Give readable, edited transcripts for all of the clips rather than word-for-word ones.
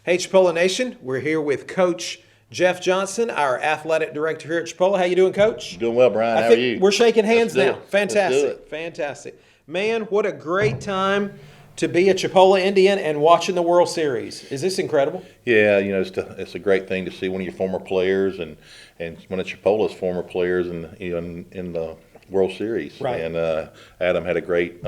Hey, Chipola Nation, we're here with Coach Jeff Johnson, our athletic director here at Chipola. How you doing, Coach? Doing well, Brian. How are you? We're shaking hands Let's do now. it. Fantastic, Let's do it. fantastic. Man, what a great time to be a Chipola Indian and watching the World Series. Is this incredible? Yeah, it's a great thing to see one of your former players and one of Chipola's former players in the World Series. Right. And Adam had a great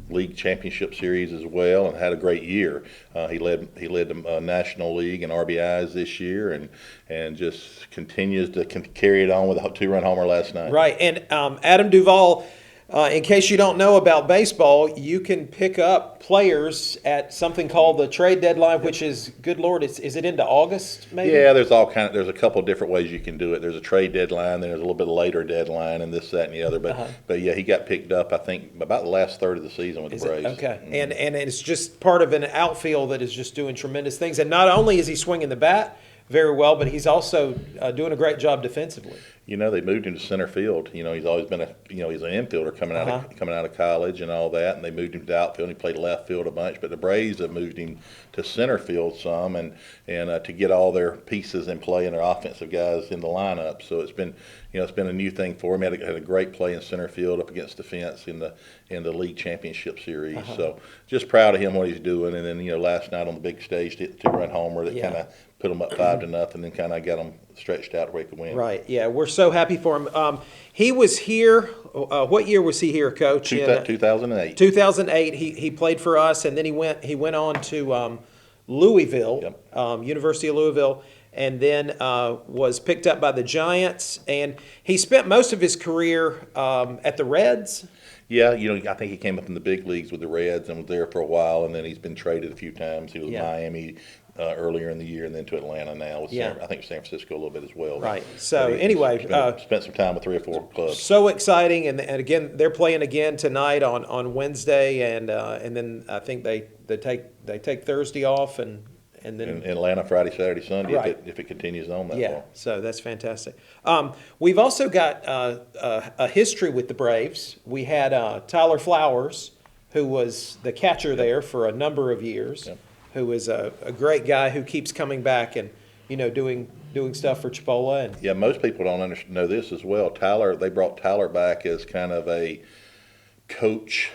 league championship series as well, and had a great year. He led the National League in RBIs this year, and just continues to carry it on with a 2-run homer last night. Right. And Adam Duvall. In case you don't know about baseball, you can pick up players at something called the trade deadline, which is, good Lord, is it into August maybe? Yeah, there's a couple of different ways you can do it. There's a trade deadline, then there's a little bit later deadline, and this, that, and the other. But yeah, he got picked up, I think, about the last third of the season with the Braves. Okay, and it's just part of an outfield that is just doing tremendous things. And not only is he swinging the bat very well, but he's also doing a great job defensively. They moved him to center field. He's always been he's an infielder coming out of college and all that, and they moved him to outfield. And he played left field a bunch, but the Braves have moved him to center field some, and to get all their pieces in play and their offensive guys in the lineup. So it's been a new thing for him. He had a great play in center field up against the fence in the league championship series. So just proud of him what he's doing. And then last night on the big stage, hit the 2-run homer that kind of put them up 5-0, and then kind of got them stretched out where he could win. Right. Yeah, we're so happy for him. He was here. What year was he here, Coach? 2008. 2008. He played for us, and then he went on to Louisville, University of Louisville, and then was picked up by the Giants. And he spent most of his career at the Reds. Yeah, I think he came up in the big leagues with the Reds and was there for a while, and then he's been traded a few times. He was Miami earlier in the year, and then to Atlanta now. I think San Francisco a little bit as well. Right. So anyway, spent some time with 3 or 4 clubs. So exciting, and again they're playing again tonight on Wednesday, and then I think they take Thursday off, and then in Atlanta Friday, Saturday, Sunday, right. if it continues on that long. long. So that's fantastic. We've also got a history with the Braves. We had Tyler Flowers, who was the catcher there for a number of years. Yep. Who is a great guy who keeps coming back and doing stuff for Chipola. And yeah, most people don't know this as well. They brought Tyler back as kind of a coach,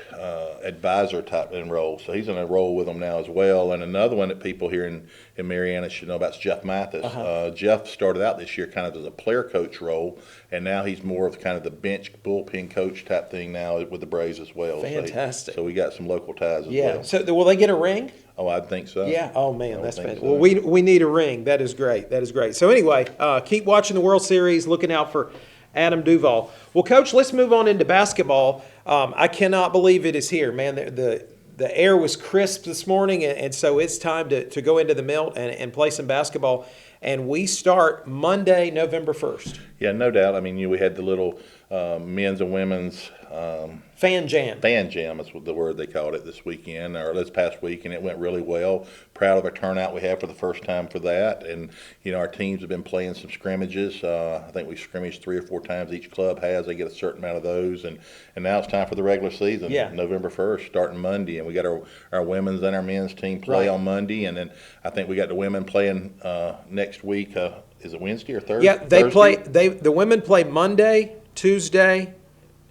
advisor type in role. So he's in a role with them now as well. And another one that people here in Mariana should know about is Jeff Mathis. Jeff started out this year kind of as a player coach role, and now he's more of kind of the bench bullpen coach type thing now with the Braves as well. Fantastic. So we got some local ties as well. So will they get a ring? Oh, I think so. Yeah. Oh, man, that's fantastic. So. Well, we need a ring. That is great. That is great. So anyway, keep watching the World Series, looking out for Adam Duvall. Well, Coach, let's move on into basketball. I cannot believe it is here, man. The air was crisp this morning, and so it's time to go into the Milt and play some basketball. And we start Monday, November 1st. Yeah, no doubt. I mean, we had the little men's and women's Fan Jam. Fan Jam is the word they called it this weekend, or this past week, and it went really well. Proud of our turnout we had for the first time for that. And, our teams have been playing some scrimmages. I think we scrimmaged 3 or 4 times each club has. They get a certain amount of those. And now it's time for the regular season, November 1st, starting Monday. And we got our women's and our men's team play on Monday. And then I think we got the women playing next week. Is it Wednesday or Thursday? Yeah, the women play Monday, Tuesday,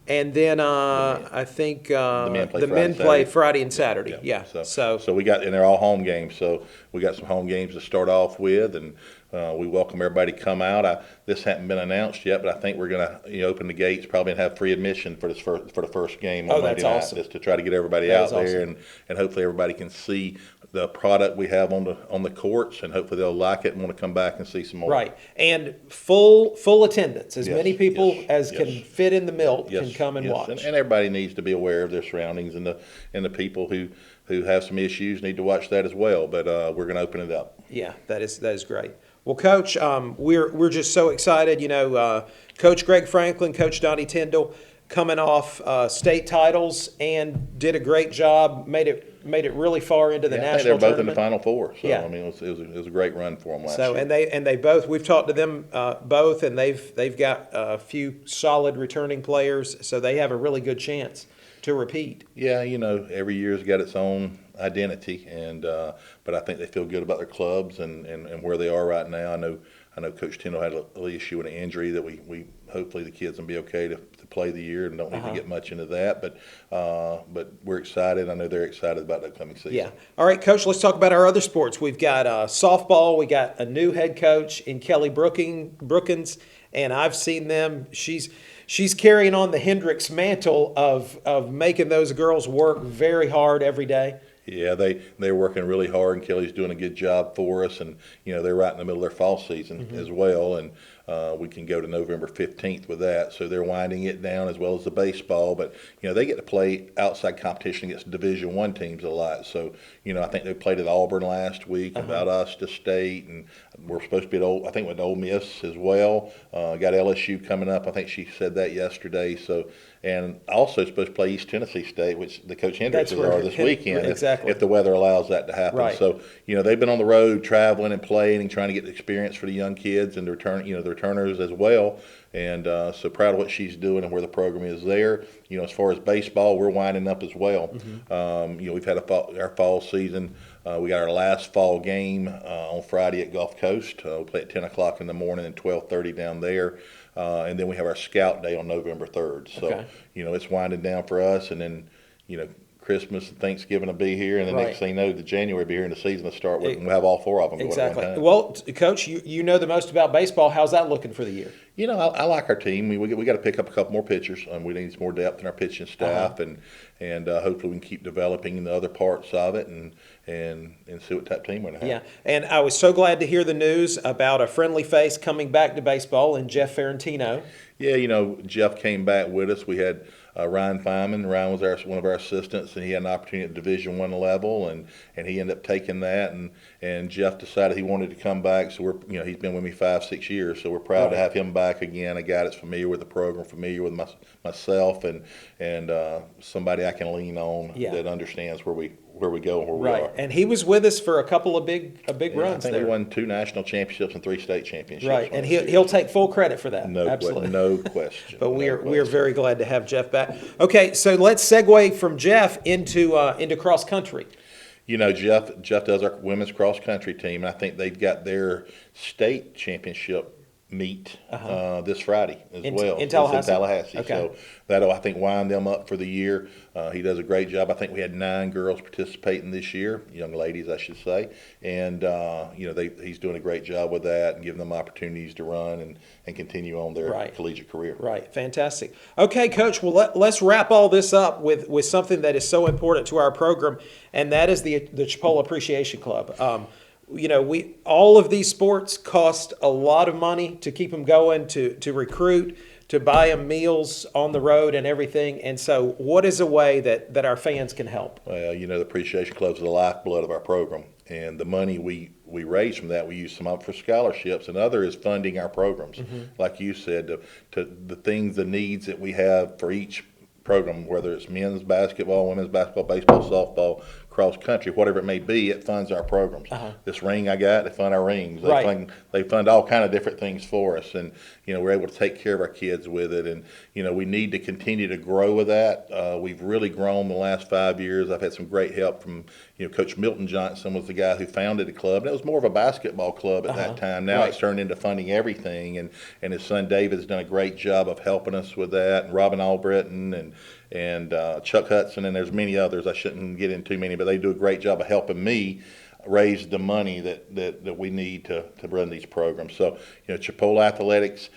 and then I think the men play Friday and Saturday. Yeah. So we got, and they're all home games. So we got some home games to start off with, and we welcome everybody to come out. This hadn't been announced yet, but I think we're going to open the gates probably and have free admission for the first game on Monday night, just to try to get everybody out there, and hopefully everybody can see the product we have on the courts, and hopefully they'll like it and want to come back and see some more. Right, and full attendance. As many people as can fit in the Milt can come and watch. And everybody needs to be aware of their surroundings, and the people who have some issues need to watch that as well. But we're going to open it up. Yeah, that is great. Well, Coach, we're just so excited. Coach Greg Franklin, Coach Donnie Tyndall, coming off state titles and did a great job. Made it really far into the national tournament. They're both in the Final Four. So I mean, it was a great run for them last year. And they both. We've talked to them both, and they've got a few solid returning players. So they have a really good chance to repeat. Yeah, every year's got its own identity, but I think they feel good about their clubs and where they are right now. I know Coach Tindall had a little issue with an injury that we hopefully the kids will be okay to play the year and don't need to get much into that. But we're excited. I know they're excited about the upcoming season. Yeah. All right, Coach, let's talk about our other sports. We've got softball. We got a new head coach in Kelly Brookins, and I've seen them. She's carrying on the Hendricks mantle of making those girls work very hard every day. Yeah, they're working really hard, and Kelly's doing a good job for us. And they're right in the middle of their fall season as well, and we can go to November 15th with that. So they're winding it down as well as the baseball. But they get to play outside competition against Division I teams a lot. So I think they played at Auburn last week, Valdosta State, and we're supposed to be with Ole Miss as well. Got LSU coming up. I think she said that yesterday. So. And also supposed to play East Tennessee State, which the Coach Hendricks are this weekend, exactly. if the weather allows that to happen. Right. So they've been on the road traveling and playing and trying to get the experience for the young kids and the returners as well. And so proud of what she's doing and where the program is there. As far as baseball, we're winding up as well. We've had our fall season. We got our last fall game on Friday at Gulf Coast. We'll play at 10 o'clock in the morning and 12:30 down there. And then we have our Scout Day on November 3rd. So, it's winding down for us. And then, Christmas and Thanksgiving will be here. And the next thing you know, the January will be here and the season will start. We'll have all four of them going at one time. Well, Coach, you know the most about baseball. How's that looking for the year? I like our team. We got to pick up a couple more pitchers. We need some more depth in our pitching staff. And hopefully we can keep developing the other parts of it and see what type of team we're going to have. Yeah, and I was so glad to hear the news about a friendly face coming back to baseball in Jeff Ferrantino. Yeah, Jeff came back with us. We had Ryan Feynman. Ryan was one of our assistants, and he had an opportunity at Division I level, and he ended up taking that. And Jeff decided he wanted to come back. So he's been with me 5-6 years. So we're proud to have him back again. A guy that's familiar with the program, familiar with myself, and somebody I can lean on that understands where we go and where we are. And he was with us for a couple of big runs. I think there. we won 2 national championships and 3 state championships. Right, and he'll take full credit for that. Absolutely. No question. But we are very glad to have Jeff back. Okay, so let's segue from Jeff into cross country. Jeff does our women's cross country team, and I think they've got their state championship meet this Friday as well. In Tallahassee? It's in Tallahassee. Okay. So that'll, I think, wind them up for the year. He does a great job. I think we had 9 girls participating this year, young ladies, I should say. And, he's doing a great job with that and giving them opportunities to run and continue on their collegiate career. Right. Fantastic. Okay, Coach, well, let's wrap all this up with something that is so important to our program, and that is the Chipola Appreciation Club. All of these sports cost a lot of money to keep them going, to recruit, to buy them meals on the road and everything. And so what is a way that our fans can help? Well, the Appreciation Club is the lifeblood of our program. And the money we raise from that, we use some of it for scholarships, and other is funding our programs. Like you said, to the things, the needs that we have for each program, whether it's men's basketball, women's basketball, baseball, softball, cross country, whatever it may be, it funds our programs. This ring I got, they fund our rings. They fund all kind of different things for us, and we're able to take care of our kids with it. And we need to continue to grow with that. We've really grown the last 5 years. I've had some great help from Coach Milton Johnson was the guy who founded the club. And it was more of a basketball club at that time. Now it's turned into funding everything, and his son David has done a great job of helping us with that. And Robin Albritton and Chuck Hudson, and there's many others. I shouldn't get into too many, but they do a great job of helping me raise the money that we need to run these programs. So, Chipola Athletics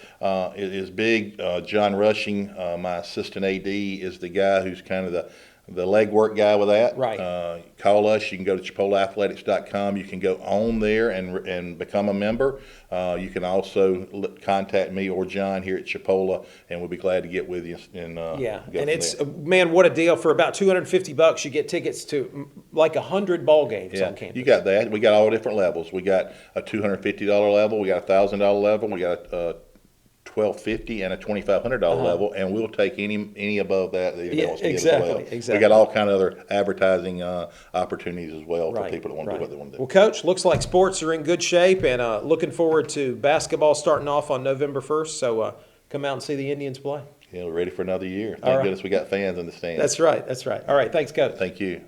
is big. John Rushing, my assistant AD, is the guy who's kind of the legwork guy with that. Right. Call us. You can go to ChipolaAthletics.com. You can go on there and become a member. You can also contact me or John here at Chipola, and we'll be glad to get with you. And it's man, what a deal! For about $250, you get tickets to like 100 ball games on campus. You got that. We got all different levels. We got a $250 level. We got a $1,000 level. We got a $1,250 and a $2,500 level, and we'll take any above that wants to get as well. Exactly. We got all kind of other advertising opportunities as well for people that want to do what they want to do. Well, Coach, looks like sports are in good shape, and looking forward to basketball starting off on November 1st. So come out and see the Indians play. ready for another year. All Thank right. goodness we got fans in the stands. That's right. That's right. All right. Thanks, Coach. Thank you.